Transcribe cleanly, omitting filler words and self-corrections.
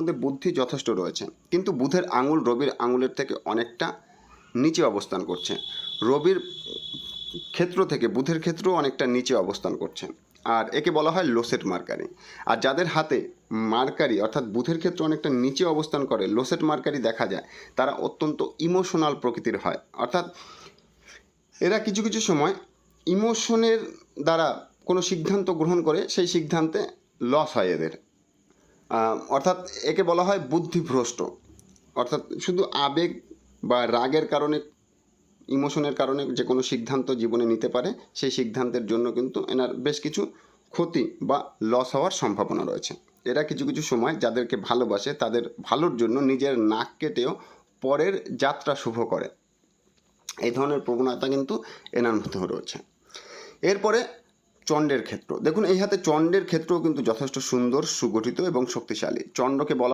মধ্যে বুদ্ধি যথেষ্ট রয়েছে, কিন্তু বুধের আঙুল রবির আঙুলের থেকে অনেকটা নিচে অবস্থান করছে। রবির ক্ষেত্র থেকে বুধের ক্ষেত্রও অনেকটা নিচে অবস্থান করছে, আর একে বলা হয় লোসেট মার্কারি। আর যাদের হাতে মার্কারি অর্থাৎ বুধের ক্ষেত্র অনেকটা নিচে অবস্থান করে, লোসেট মার্কারি দেখা যায়, তারা অত্যন্ত ইমোশনাল প্রকৃতির হয়। অর্থাৎ এরা কিছু কিছু সময় ইমোশনের দ্বারা কোনো সিদ্ধান্ত গ্রহণ করে, সেই সিদ্ধান্তে লস হয় এদের। অর্থাৎ একে বলা হয় বুদ্ধিভ্রষ্ট। অর্থাৎ শুধু আবেগ বা রাগের কারণে, ইমোশনের কারণে যে কোনো সিদ্ধান্ত জীবনে নিতে পারে, সেই সিদ্ধান্তের জন্য কিন্তু এনার বেশ কিছু ক্ষতি বা লস হওয়ার সম্ভাবনা রয়েছে। এরা কিছু কিছু সময় যাদেরকে ভালোবাসে তাদের ভালোর জন্য নিজের নাক কেটেও পরের যাত্রা শুভ করে, এই ধরনের প্রবণতা কিন্তু এনার মধ্যে রয়েছে। এরপরে চন্ডের ক্ষেত্র দেখুন, এই হাতে চন্ডের ক্ষেত্রও কিন্তু যথেষ্ট সুন্দর, সুগঠিত এবং শক্তিশালী। চন্ডকে বলা